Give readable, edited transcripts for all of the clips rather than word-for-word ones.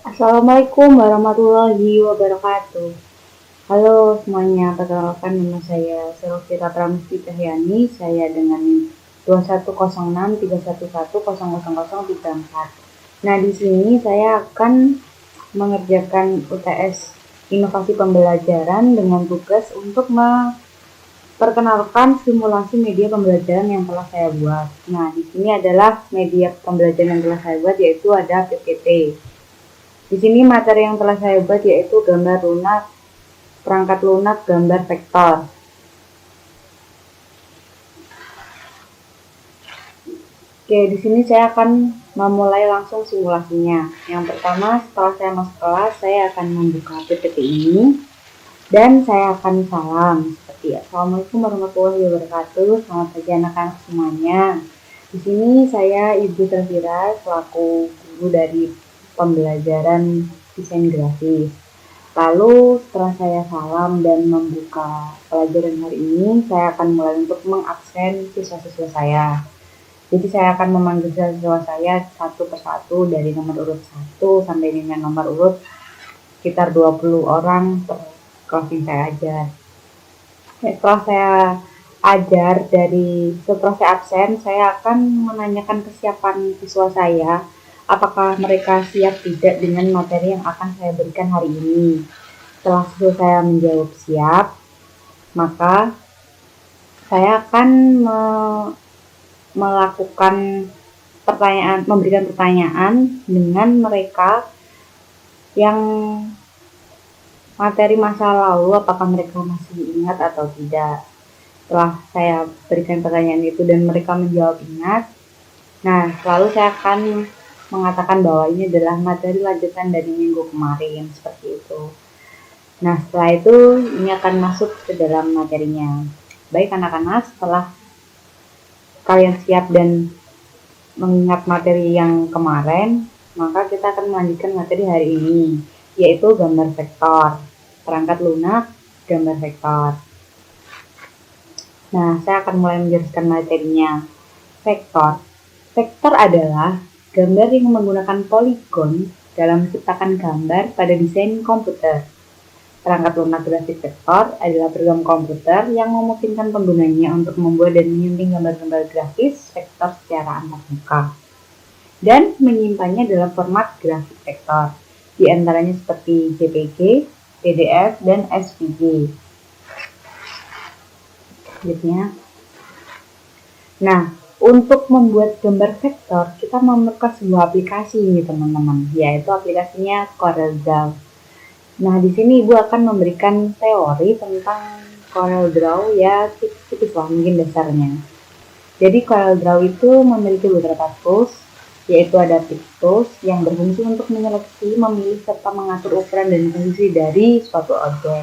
Assalamualaikum warahmatullahi wabarakatuh. Halo semuanya, perkenalkan nama saya Selvira Pramusti Cahyani. Saya dengan NIM 210631100034. Nah, di sini saya akan mengerjakan UTS Inovasi Pembelajaran dengan tugas untuk memperkenalkan simulasi media pembelajaran yang telah saya buat. Nah, di sini adalah media pembelajaran yang telah saya buat, yaitu ada PPT. Di sini materi yang telah saya buat yaitu gambar lunak, perangkat lunak, gambar vektor. Oke, di sini saya akan memulai langsung simulasinya. Yang pertama, setelah saya masuk kelas, saya akan membuka PPT ini dan saya akan salam seperti Assalamualaikum warahmatullahi wabarakatuh. Selamat pagi anak-anak semuanya. Di sini saya Ibu Selvira selaku guru dari pembelajaran desain grafis. Lalu setelah saya salam dan membuka pelajaran hari ini, saya akan mulai untuk mengabsen siswa-siswa saya. Jadi saya akan memanggil siswa saya satu persatu dari nomor urut 1 sampai dengan nomor urut sekitar 20 orang per kelas yang saya ajar. Setelah saya ajar setelah saya absen, saya akan menanyakan kesiapan siswa saya, apakah mereka siap tidak dengan materi yang akan saya berikan hari ini. Setelah siswa saya menjawab siap, maka saya akan memberikan pertanyaan dengan mereka yang materi masa lalu, apakah mereka masih ingat atau tidak. Setelah saya berikan pertanyaan itu dan mereka menjawab ingat, nah lalu saya akan mengatakan bahwa ini adalah materi lanjutan dari minggu kemarin, seperti itu. Nah, setelah itu ini akan masuk ke dalam materinya. Baik anak-anak, setelah kalian siap dan mengingat materi yang kemarin, maka kita akan melanjutkan materi hari ini, yaitu gambar vektor, perangkat lunak, gambar vektor. Nah, saya akan mulai menjelaskan materinya. Vektor. Vektor adalah gambar yang menggunakan poligon dalam menciptakan gambar pada desain komputer. Perangkat lunak grafik vektor adalah program komputer yang memungkinkan penggunanya untuk membuat dan menyunting gambar-gambar grafis vektor secara antar muka dan menyimpannya dalam format grafik vektor, di antaranya seperti JPG, PDF, dan SVG. Selanjutnya, nah, untuk membuat gambar vektor, kita memerlukan sebuah aplikasi nih teman-teman, yaitu aplikasinya CorelDRAW. Nah, di sini Ibu akan memberikan teori tentang CorelDRAW, ya tipis lah mungkin dasarnya. Jadi CorelDRAW itu memiliki beberapa tools, yaitu ada Pick Tools yang berfungsi untuk menyeleksi, memilih, serta mengatur ukuran dan fungsi dari suatu objek.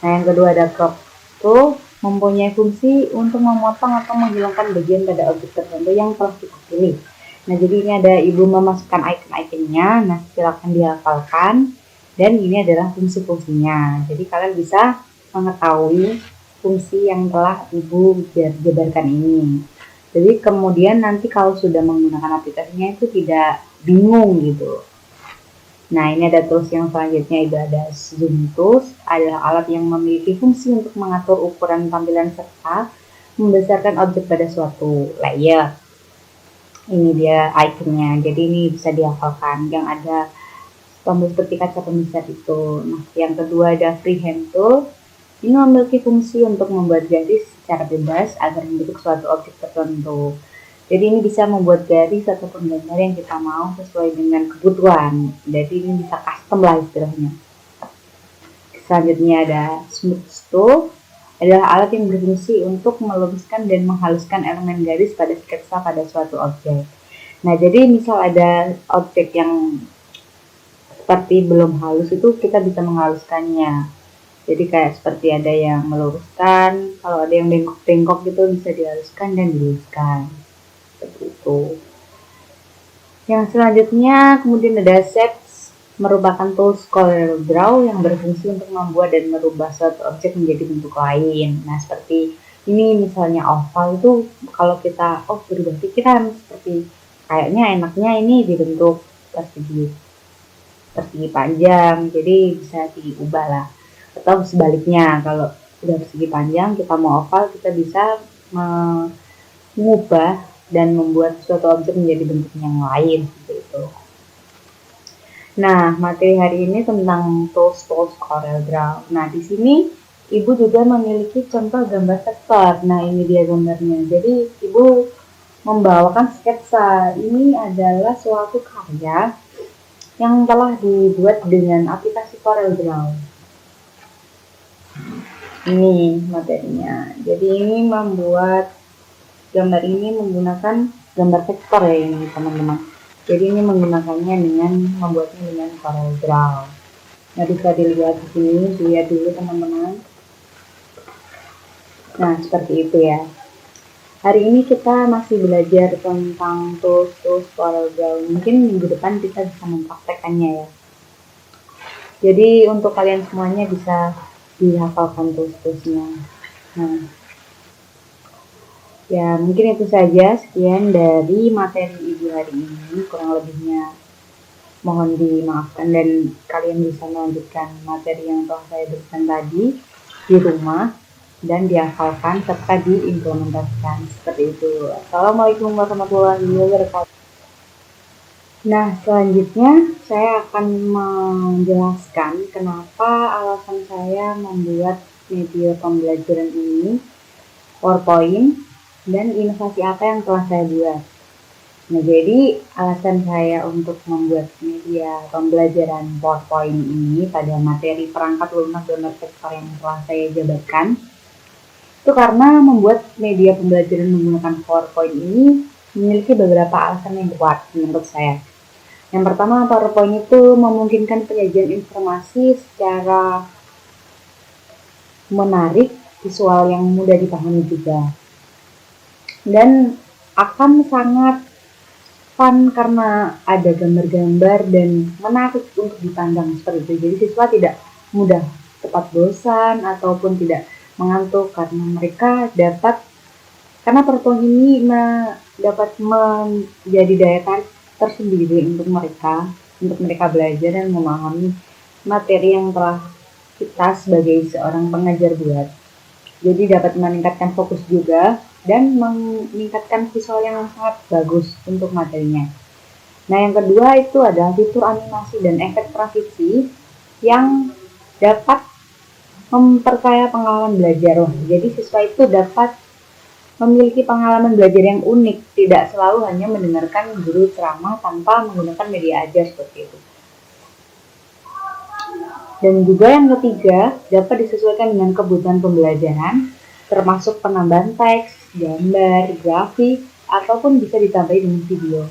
Nah, yang kedua ada Crop Tool, mempunyai fungsi untuk memotong atau menghilangkan bagian pada objek tertentu yang telah kita pilih. Nah, jadi ini ada Ibu memasukkan icon-iconnya, nah silakan dihafalkan. Dan ini adalah fungsi-fungsinya. Jadi kalian bisa mengetahui fungsi yang telah Ibu jabarkan ini. Jadi kemudian nanti kalau sudah menggunakan aplikasinya itu tidak bingung gitu. Nah, ini ada tools yang selanjutnya, itu ada Zoom Tools, adalah alat yang memiliki fungsi untuk mengatur ukuran tampilan serta membesarkan objek pada suatu layer. Ini dia iconnya, jadi ini bisa dihafalkan, yang ada tombol seperti kaca pembesar itu. Nah, yang kedua ada Freehand Tool, ini memiliki fungsi untuk membuat garis secara bebas agar membentuk suatu objek tertentu. Jadi ini bisa membuat garis ataupun gambar yang kita mau sesuai dengan kebutuhan. Jadi ini bisa custom lah istilahnya. Selanjutnya ada Smooth Tool, adalah alat yang berfungsi untuk meluruskan dan menghaluskan elemen garis pada sketsa pada suatu objek. Nah, jadi misal ada objek yang seperti belum halus, itu kita bisa menghaluskannya. Jadi kayak seperti ada yang meluruskan, kalau ada yang bengkok-bengkok gitu bisa dihaluskan dan diluruskan. Seperti itu. Yang selanjutnya kemudian ada Shapes, merupakan tools CorelDRAW yang berfungsi untuk membuat dan merubah suatu objek menjadi bentuk lain. Nah, seperti ini misalnya oval itu kalau kita berubah pikiran seperti kayaknya enaknya ini dibentuk persegi. persegi panjang, jadi bisa diubah lah. Atau sebaliknya, kalau udah persegi panjang kita mau oval, kita bisa mengubah dan membuat suatu objek menjadi bentuk yang lain seperti itu. Nah, materi hari ini tentang tools CorelDRAW. Nah, di sini Ibu juga memiliki contoh gambar vektor. Nah, ini dia gambarnya. Jadi, Ibu membawakan sketsa. Ini adalah suatu karya yang telah dibuat dengan aplikasi CorelDRAW. Ini materinya. Jadi, ini membuat gambar ini menggunakan gambar vektor ya ini teman-teman. Jadi ini menggunakannya dengan membuatnya dengan CorelDRAW. Nah, bisa dilihat di sini, dilihat dulu teman-teman. Nah, seperti itu ya. Hari ini kita masih belajar tentang tools CorelDRAW. Mungkin minggu depan kita bisa mempraktekannya ya. Jadi untuk kalian semuanya bisa dihafalkan tools-toolsnya. Nah, ya mungkin itu saja sekian dari materi Ibu hari ini. Kurang lebihnya mohon dimaafkan dan kalian bisa melanjutkan materi yang telah saya berikan tadi di rumah dan dihafalkan serta diimplementasikan seperti itu. Assalamualaikum warahmatullahi wabarakatuh. Nah, selanjutnya saya akan menjelaskan kenapa alasan saya membuat media pembelajaran ini, PowerPoint, dan inovasi apa yang telah saya buat. Nah, jadi alasan saya untuk membuat media pembelajaran PowerPoint ini pada materi perangkat lunak gambar vektor yang telah saya jabarkan, itu karena membuat media pembelajaran menggunakan PowerPoint ini memiliki beberapa alasan yang kuat menurut saya. Yang pertama, PowerPoint itu memungkinkan penyajian informasi secara menarik, visual yang mudah dipahami juga. Dan akan sangat fun karena ada gambar-gambar dan menarik untuk dipandang seperti itu. Jadi siswa tidak mudah cepat bosan ataupun tidak mengantuk karena mereka dapat, karena PowerPoint ini dapat menjadi daya tarik tersendiri untuk mereka belajar dan memahami materi yang telah kita sebagai seorang pengajar buat. Jadi dapat meningkatkan fokus juga dan meningkatkan visual yang sangat bagus untuk materinya. Nah, yang kedua itu adalah fitur animasi dan efek transisi yang dapat memperkaya pengalaman belajar. Jadi siswa itu dapat memiliki pengalaman belajar yang unik, tidak selalu hanya mendengarkan guru ceramah tanpa menggunakan media ajar seperti itu. Dan juga yang ketiga, dapat disesuaikan dengan kebutuhan pembelajaran, termasuk penambahan teks, gambar, grafik, ataupun bisa ditambahi dengan video.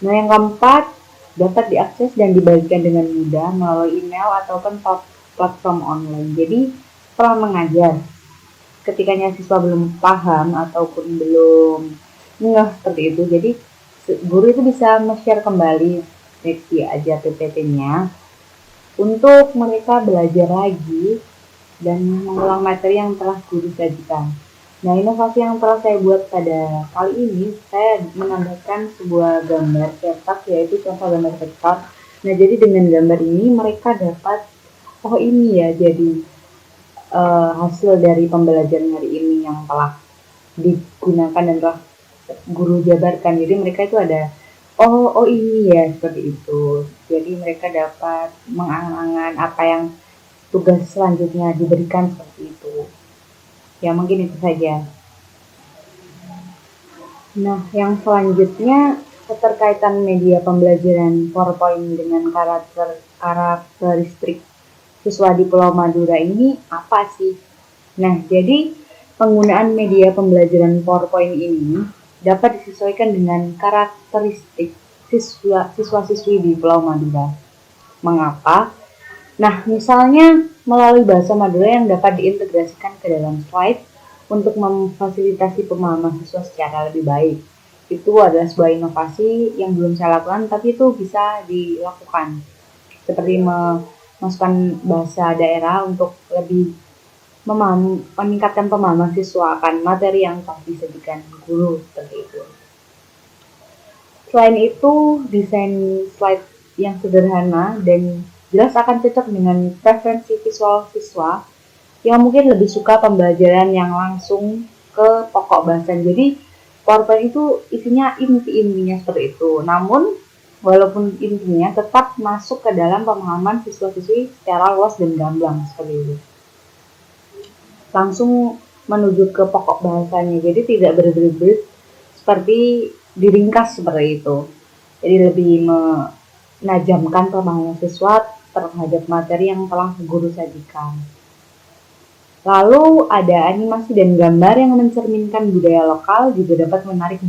Nah, yang keempat, dapat diakses dan dibagikan dengan mudah melalui email ataupun platform online. Jadi, setelah mengajar, ketika siswa belum paham ataupun belum ngeh seperti itu, jadi guru itu bisa share kembali seksi ajar PPT-nya untuk mereka belajar lagi dan mengulang materi yang telah guru sajikan. Nah, inovasi yang telah saya buat pada kali ini, saya menambahkan sebuah gambar cetak, yaitu contoh gambar vektor. Nah, jadi dengan gambar ini mereka dapat, oh ini ya jadi hasil dari pembelajaran hari ini yang telah digunakan dan telah guru jabarkan. Jadi mereka itu ada, oh ini ya seperti itu. Jadi mereka dapat mengangan-angan apa yang tugas selanjutnya diberikan seperti itu. Ya mungkin itu saja. Nah, yang selanjutnya keterkaitan media pembelajaran PowerPoint dengan karakteristik siswa di Pulau Madura ini apa sih? Nah, jadi penggunaan media pembelajaran PowerPoint ini dapat disesuaikan dengan karakteristik siswa-siswi di Pulau Madura. Mengapa? Nah, misalnya melalui bahasa Madura yang dapat diintegrasikan ke dalam slide untuk memfasilitasi pemahaman siswa secara lebih baik. Itu adalah sebuah inovasi yang belum saya lakukan, tapi itu bisa dilakukan. Seperti memasukkan bahasa daerah untuk lebih meningkatkan pemahaman siswa akan materi yang telah disajikan guru seperti itu. Selain itu, desain slide yang sederhana dan jelas akan cocok dengan preferensi visual siswa yang mungkin lebih suka pembelajaran yang langsung ke pokok bahasan. Jadi PowerPoint itu isinya inti-intinya seperti itu. Namun walaupun intinya tetap masuk ke dalam pemahaman siswa-siswi secara luas dan gamblang seperti itu. Langsung menuju ke pokok bahasanya. Jadi tidak berbelit-belit seperti diringkas seperti itu. Jadi lebih menajamkan pemahaman siswa terhadap materi yang telah guru sajikan. Lalu ada animasi dan gambar yang mencerminkan budaya lokal juga dapat menarik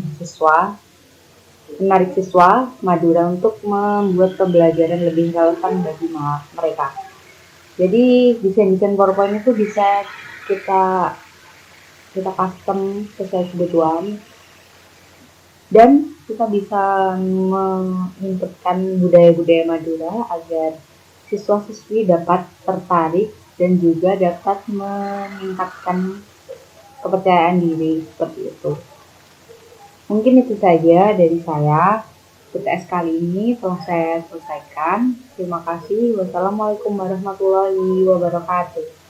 siswa Madura untuk membuat pembelajaran lebih relevan bagi mereka. Jadi desain-desain PowerPoint itu bisa kita custom sesuai kebutuhan dan kita bisa menginputkan budaya-budaya Madura agar siswa-siswi dapat tertarik dan juga dapat meningkatkan kepercayaan diri seperti itu. Mungkin itu saja dari saya. PTS kali ini telah saya selesaikan. Terima kasih. Wassalamualaikum warahmatullahi wabarakatuh.